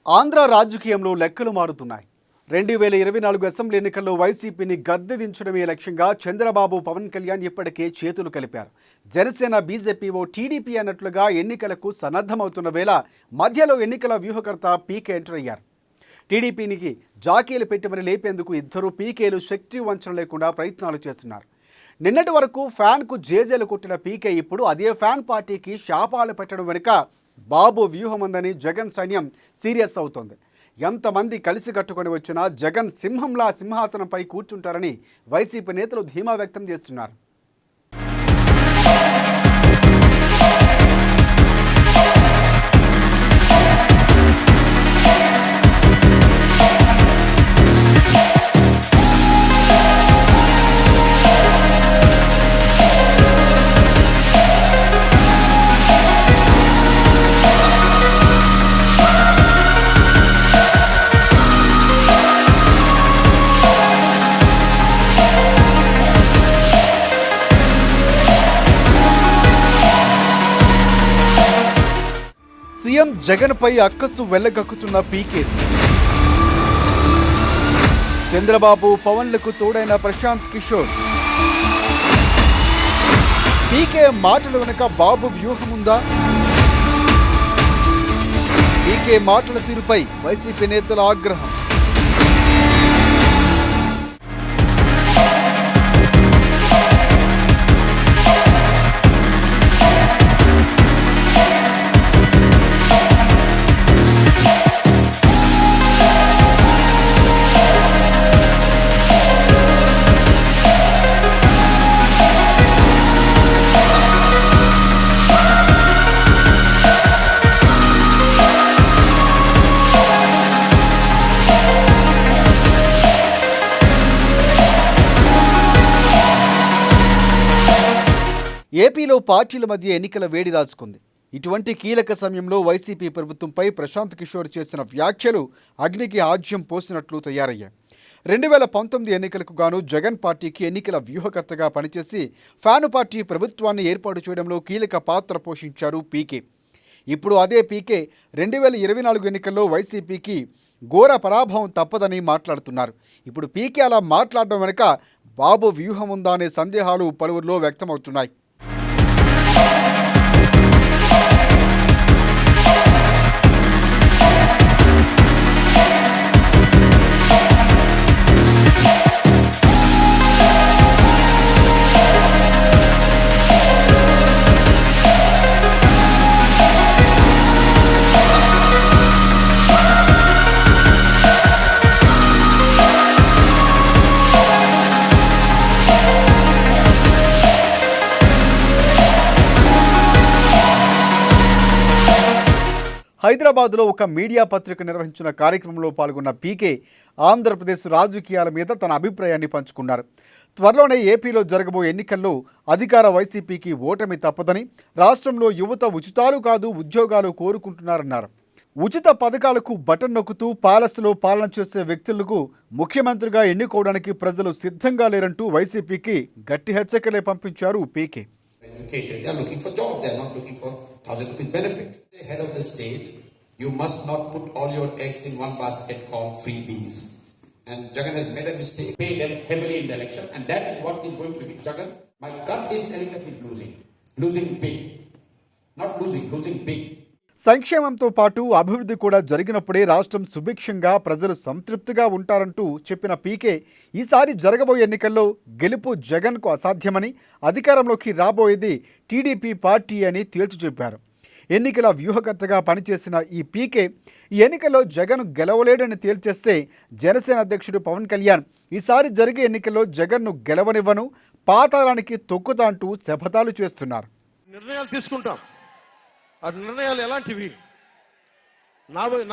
ఆంధ్ర రాజకీయంలో లెక్కలు మారుతున్నాయి. 2024 అసెంబ్లీ ఎన్నికల్లో వైసీపీని గద్దెదించడమే లక్ష్యంగా చంద్రబాబు, పవన్ కళ్యాణ్ ఇప్పటికే చేతులు కలిపారు. జనసేన, బీజేపీ ఓ టీడీపీ అన్నట్లుగా ఎన్నికలకు సన్నద్ధమవుతున్న వేళ మధ్యలో ఎన్నికల వ్యూహకర్త పీకే ఎంటర్ అయ్యారు. టీడీపీనికి జాకీలు పెట్టమని లేపేందుకు ఇద్దరు పీకేలు శక్తి వంచన లేకుండా ప్రయత్నాలు చేస్తున్నారు. నిన్నటి వరకు ఫ్యాన్కు జేజేలు కొట్టిన పీకే ఇప్పుడు అదే ఫ్యాన్ పార్టీకి శాపాలు పెట్టడం వెనుక బాబు వ్యూహం ఉందని జగన్ సైన్యం సీరియస్ అవుతోంది. ఎంతమంది కలిసి కట్టుకొని వచ్చినా జగన్ సింహంలా సింహాసనంపై కూర్చుంటారని వైసీపీ నేతలు ధీమా వ్యక్తం చేస్తున్నారు. సీఎం జగన్ పై అక్కసు వెళ్లగక్కుతున్న పీకే, చంద్రబాబు, పవన్లకు తోడైన ప్రశాంత్ కిషోర్. పీకే మాటల వెనుక బాబు వ్యూహం ఉందా? పీకే మాటల తీరుపై వైసీపీ నేతల ఆగ్రహం. ఏపీలో పార్టీల మధ్య ఎన్నికల వేడి రాజుకుంది. ఇటువంటి కీలక సమయంలో వైసీపీ ప్రభుత్వంపై ప్రశాంత్ కిషోర్ చేసిన వ్యాఖ్యలు అగ్నికి ఆజ్యం పోసినట్లు తయారయ్యాయి. 2019 ఎన్నికలకు గాను జగన్ పార్టీకి ఎన్నికల వ్యూహకర్తగా పనిచేసి ఫ్యాను పార్టీ ప్రభుత్వాన్ని ఏర్పాటు చేయడంలో కీలక పాత్ర పోషించారు పీకే. ఇప్పుడు అదే పీకే 2024 ఎన్నికల్లో వైసీపీకి ఘోర పరాభవం తప్పదని మాట్లాడుతున్నారు. ఇప్పుడు పీకే అలా మాట్లాడడం వెనుక బాబు వ్యూహం ఉందా అనే సందేహాలు పలువురిలో వ్యక్తమవుతున్నాయి. హైదరాబాద్లో ఒక మీడియా పత్రిక నిర్వహించిన కార్యక్రమంలో పాల్గొన్న పీకే ఆంధ్రప్రదేశ్ రాజకీయాల మీద తన అభిప్రాయాన్ని పంచుకున్నారు. త్వరలోనే ఏపీలో జరగబోయే ఎన్నికల్లో అధికార వైసీపీకి ఓటమి తప్పదని, రాష్ట్రంలో యువత ఉచితాలు కాదు ఉద్యోగాలు కోరుకుంటున్నారన్నారు. ఉచిత పథకాలకు బటన్ నొక్కుతూ ప్యాలెస్లో పాలన చేసే వ్యక్తులకు ముఖ్యమంత్రిగా ఎన్నుకోవడానికి ప్రజలు సిద్ధంగా లేరంటూ వైసీపీకి గట్టి హెచ్చరికలే పంపించారు పీకే. Educated. They are looking for jobs. They are not looking for 1,000 rupees benefit. The head of the state, you must not put all your eggs in one basket called freebies. And Jagan has made a mistake. Pay them heavily in the election, and that is what is going to be. Jagan, my gut is telling that he's losing. Losing big. Not losing, losing big. సంక్షేమంతో పాటు అభివృద్ధి కూడా జరిగినప్పుడే రాష్ట్రం సుభిక్షంగా ప్రజలు సంతృప్తిగా ఉంటారంటూ చెప్పిన పీకే ఈసారి జరగబోయే ఎన్నికల్లో గెలుపు జగన్కు అసాధ్యమని, అధికారంలోకి రాబోయేది టీడీపీ పార్టీ అని తేల్చి చెప్పారు. ఎన్నికల వ్యూహకర్తగా పనిచేసిన ఈ పీకే ఈ ఎన్నికల్లో జగన్ గెలవలేడని తేల్చేస్తే జనసేన అధ్యక్షుడు పవన్ కళ్యాణ్ ఈసారి జరిగే ఎన్నికల్లో జగన్ను గెలవనివ్వను, పాతాళానికి తొక్కుతా అంటూ శపథాలు చేస్తున్నారు. నిర్ణయాలు తీసుకుంటాం. ఆ నిర్ణయాలు ఎలాంటివి?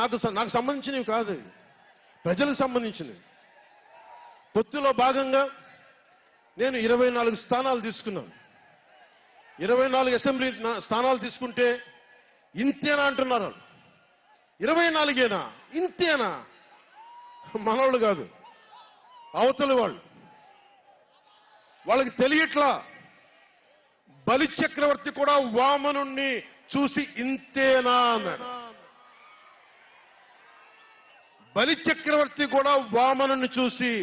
నాకు సంబంధించినవి కాదు, ప్రజలకు సంబంధించినవి. పొత్తులో భాగంగా నేను 24 స్థానాలు తీసుకున్నాను. 24 అసెంబ్లీ స్థానాలు తీసుకుంటే ఇంతేనా అంటున్నారు. 24ఏనా? ఇంతేనా? మనోళ్ళు కాదు, అవతలి వాళ్ళకి తెలియట్లా. బలి చక్రవర్తి కూడా వామనుణ్ణి చూసి ఇంతేనా అన్నాడు. బలి చక్రవర్తి కూడా వామనుని చూసి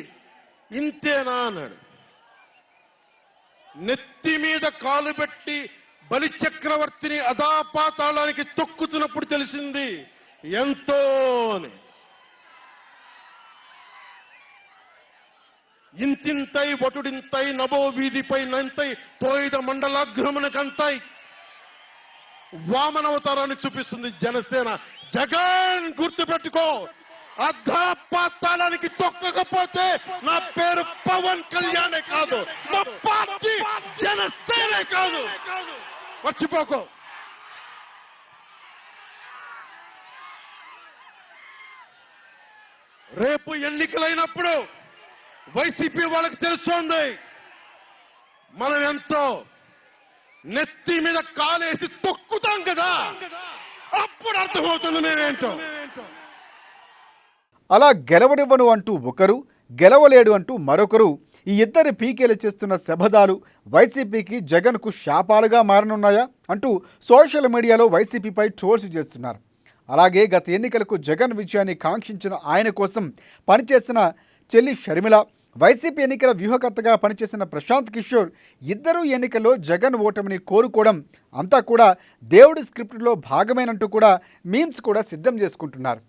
ఇంతేనా అన్నాడు. నెత్తి మీద కాలు పెట్టి బలి చక్రవర్తిని అధాపాతాళానికి తొక్కుతున్నప్పుడు తెలిసింది ఎంతో అని. ఇంతింతై వటుడింతై నభో వీధిపై నంతై తోయిద మండలాగ్రమునకంతై వామనవతారాన్ని చూపిస్తుంది జనసేన. జగన్ గుర్తుపెట్టుకో, అధాపాతాళానికి తొక్కకపోతే నా పేరు పవన్ కళ్యాణే కాదు, మా పార్టీ జనసేనే కాదు, మర్చిపోకో. రేపు ఎన్నికలైనప్పుడు వైసీపీ వాళ్ళకి తెలుస్తోంది మనం ఎంతో. నెత్తి మీద కాలేసి తొక్కుతాం కదా, అప్పుడు అర్థమవుతుంది నేనేంటో. అలా గెలవనివ్వను అంటూ ఒకరు, గెలవలేడు అంటూ మరొకరు, ఈ ఇద్దరి పీకేలు చేస్తున్న శబదాలు వైసీపీకి జగన్కు శాపాలుగా మారనున్నాయా అంటూ సోషల్ మీడియాలో వైసీపీపై ట్రోల్స్ చేస్తున్నారు. అలాగే గత ఎన్నికలకు జగన్ విజయాన్ని కాంక్షించిన ఆయన కోసం పనిచేసిన చెల్లి షర్మిల, వైసీపీ ఎన్నికల వ్యూహకర్తగా పనిచేసిన ప్రశాంత్ కిషోర్ ఇద్దరూ ఎన్నికల్లో జగన్ ఓటమిని కోరుకోవడం అంతా కూడా దేవుడి స్క్రిప్ట్లో భాగమేనంటూ కూడా మీమ్స్ కూడా సిద్ధం చేసుకుంటున్నారు.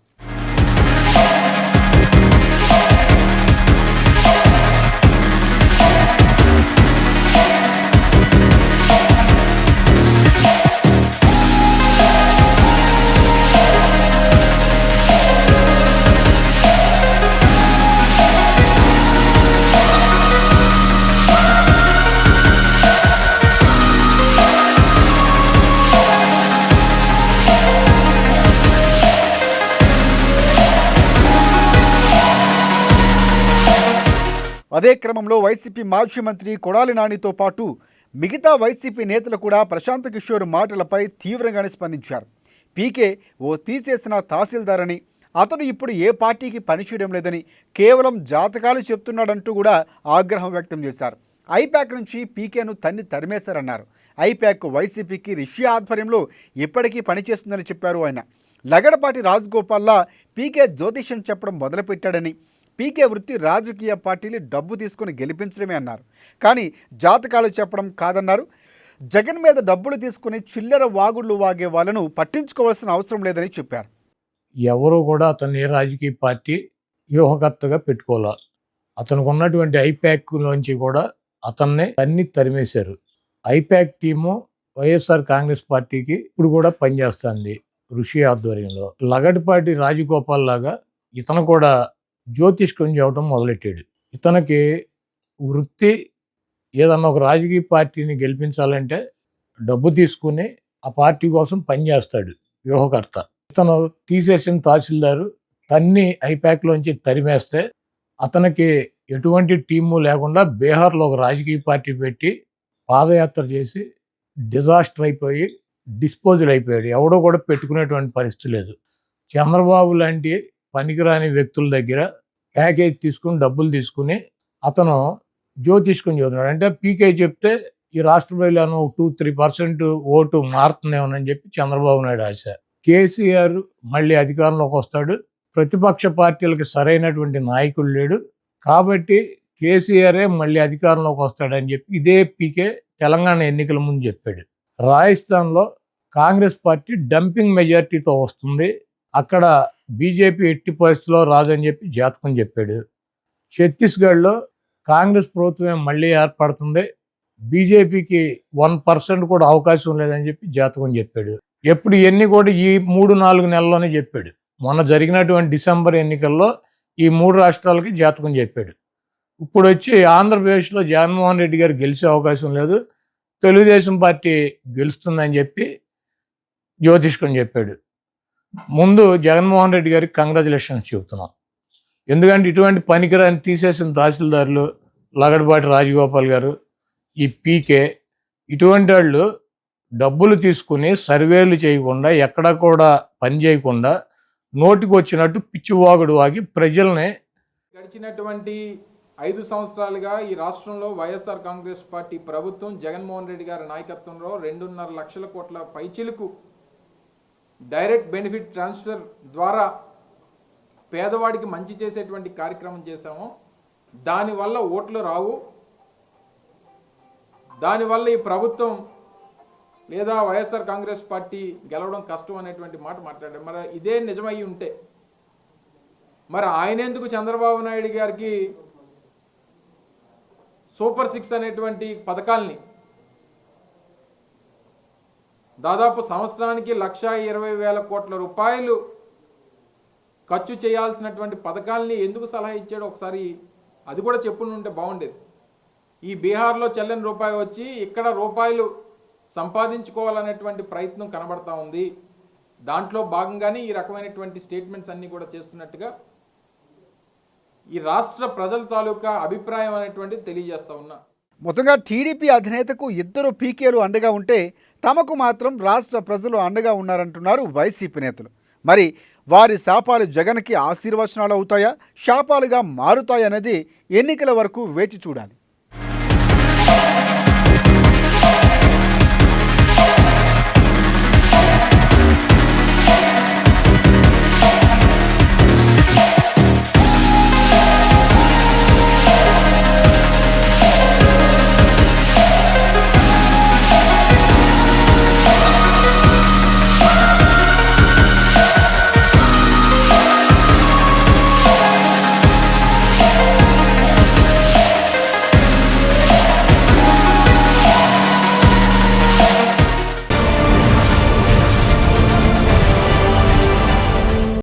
అదే క్రమంలో వైసీపీ మాజీ మంత్రి కొడాలి నానితో పాటు మిగతా వైసీపీ నేతలు కూడా ప్రశాంత్ కిషోర్ మాటలపై తీవ్రంగానే స్పందించారు. పీకే ఓ తీసేసిన తహసీల్దార్ అని, అతడు ఇప్పుడు ఏ పార్టీకి పనిచేయడం లేదని, కేవలం జాతకాలు చెప్తున్నాడంటూ కూడా ఆగ్రహం వ్యక్తం చేశారు. ఐప్యాక్ నుంచి పీకేను తరిమేశారన్నారు. ఐప్యాక్ వైసీపీకి రిషి ఆధ్వర్యంలో ఇప్పటికీ పనిచేస్తుందని చెప్పారు ఆయన. లగడపాటి రాజగోపాల్లా పీకే జ్యోతిష్యం చెప్పడం మొదలుపెట్టాడని, పీకే వృత్తి రాజకీయ పార్టీలు డబ్బు తీసుకుని గెలిపించడమే అన్నారు. కానీ జాతకాలు చెప్పడం కాదన్నారు. జగన్ మీద డబ్బులు తీసుకుని చిల్లర వాగుళ్ళు వాగే వాళ్ళను పట్టించుకోవాల్సిన అవసరం లేదని చెప్పారు. ఎవరు కూడా అతన్ని రాజకీయ పార్టీ వ్యూహకర్తగా పెట్టుకోవాలి. అతనికి ఉన్నటువంటి ఐప్యాక్లోంచి కూడా అన్ని తరిమేశారు. ఐప్యాక్ టీము వైఎస్ఆర్ కాంగ్రెస్ పార్టీకి ఇప్పుడు కూడా పనిచేస్తుంది ఋషి ఆధ్వర్యంలో. లగడపాటి రాజగోపాల్ లాగా ఇతను కూడా జ్యోతిష్కం చేయడం మొదలెట్టాడు. ఇతనికి వృత్తి ఏదన్నా ఒక రాజకీయ పార్టీని గెలిపించాలంటే డబ్బు తీసుకుని ఆ పార్టీ కోసం పనిచేస్తాడు వ్యూహకర్త. ఇతను తీసేసిన తహసీల్దారు ఐప్యాక్లోంచి తరిమేస్తే అతనికి ఎటువంటి టీము లేకుండా బీహార్లో ఒక రాజకీయ పార్టీ పెట్టి పాదయాత్ర చేసి డిజాస్టర్ అయిపోయి డిస్పోజల్ అయిపోయాడు. ఎవడో కూడా పెట్టుకునేటువంటి పరిస్థితి లేదు. చంద్రబాబు లాంటి పనికిరాని వ్యక్తుల దగ్గర ప్యాకేజ్ తీసుకుని డబ్బులు తీసుకుని అతను జ్యోతిష్కం చదువుతున్నాడు. అంటే పీకే చెప్తే ఈ రాష్ట్ర ప్రజలను 2-3% ఓటు మారుతుందేమోనని చెప్పి చంద్రబాబు నాయుడు ఆశ. కేసీఆర్ మళ్ళీ అధికారంలోకి వస్తాడు, ప్రతిపక్ష పార్టీలకు సరైనటువంటి నాయకుడు లేడు కాబట్టి కేసీఆరే మళ్ళీ అధికారంలోకి వస్తాడని చెప్పి ఇదే పీకే తెలంగాణ ఎన్నికల ముందు చెప్పాడు. రాజస్థాన్లో కాంగ్రెస్ పార్టీ డంపింగ్ మెజార్టీతో వస్తుంది, అక్కడ బీజేపీ ఎట్టి పరిస్థితిలో రాదని చెప్పి జాతకం చెప్పాడు. ఛత్తీస్గఢ్లో కాంగ్రెస్ ప్రభుత్వం మళ్ళీ ఏర్పడుతుంది, బీజేపీకి 1% కూడా అవకాశం లేదని చెప్పి జాతకం చెప్పాడు. ఎప్పుడు ఇవన్నీ కూడా ఈ 3-4 నెలల్లోనే చెప్పాడు. మొన్న జరిగినటువంటి డిసెంబర్ ఎన్నికల్లో ఈ 3 రాష్ట్రాలకి జాతకం చెప్పాడు. ఇప్పుడు వచ్చి ఆంధ్రప్రదేశ్లో జగన్మోహన్ రెడ్డి గారు గెలిచే అవకాశం లేదు, తెలుగుదేశం పార్టీ గెలుస్తుందని చెప్పి జ్యోతిష్కం చెప్పాడు. ముందు జగన్మోహన్ రెడ్డి గారికి కంగ్రాచులేషన్స్ చెబుతున్నాం. ఎందుకంటే ఇటువంటి పనికిరాని తీసేసిన తహసీల్దారులు లగడపాటి రాజగోపాల్ గారు, ఈ పీకే, ఇటువంటి వాళ్ళు డబ్బులు తీసుకుని సర్వేలు చేయకుండా ఎక్కడా కూడా పని చేయకుండా నోటికి వచ్చినట్టు పిచ్చివాగుడు వాగి ప్రజల్ని గడిచినటువంటి 5 సంవత్సరాలుగా ఈ రాష్ట్రంలో వైఎస్ఆర్ కాంగ్రెస్ పార్టీ ప్రభుత్వం జగన్మోహన్ రెడ్డి గారి నాయకత్వంలో 2.5 లక్షల కోట్ల పైచిలుకు డైరెక్ట్ బెనిఫిట్ ట్రాన్స్ఫర్ ద్వారా పేదవాడికి మంచి చేసేటువంటి కార్యక్రమం చేశామో దానివల్ల ఓట్లు రావు, దానివల్ల ఈ ప్రభుత్వం లేదా వైఎస్ఆర్ కాంగ్రెస్ పార్టీ గెలవడం కష్టం అనేటువంటి మాట మాట్లాడారు. మరి ఇదే నిజమై ఉంటే మరి ఆయన ఎందుకు చంద్రబాబు నాయుడు గారికి సూపర్ 6 అనేటువంటి పథకాల్ని దాదాపు సంవత్సరానికి 1,20,000 కోట్ల రూపాయలు ఖర్చు చేయాల్సినటువంటి పథకాల్ని ఎందుకు సలహా ఇచ్చాడో ఒకసారి అది కూడా చెప్పుని ఉంటే బాగుండేది. ఈ బీహార్లో చెల్లని రూపాయి వచ్చి ఇక్కడ రూపాయలు సంపాదించుకోవాలనేటువంటి ప్రయత్నం కనబడతా ఉంది. దాంట్లో భాగంగానే ఈ రకమైనటువంటి స్టేట్మెంట్స్ అన్నీ కూడా చేస్తున్నట్టుగా ఈ రాష్ట్ర ప్రజల తాలూకా అభిప్రాయం అనేటువంటిది తెలియజేస్తా ఉన్నా. మొత్తంగా టీడీపీ అధినేతకు ఇద్దరు పీకేలు అండగా ఉంటే తమకు మాత్రం రాష్ట్ర ప్రజలు అండగా ఉన్నారంటున్నారు వైసీపీ నేతలు. మరి వారి శాపాలు జగన్కి ఆశీర్వచనాలు అవుతాయా, శాపాలుగా మారుతాయనేది ఎన్నికల వరకు వేచి చూడాలి.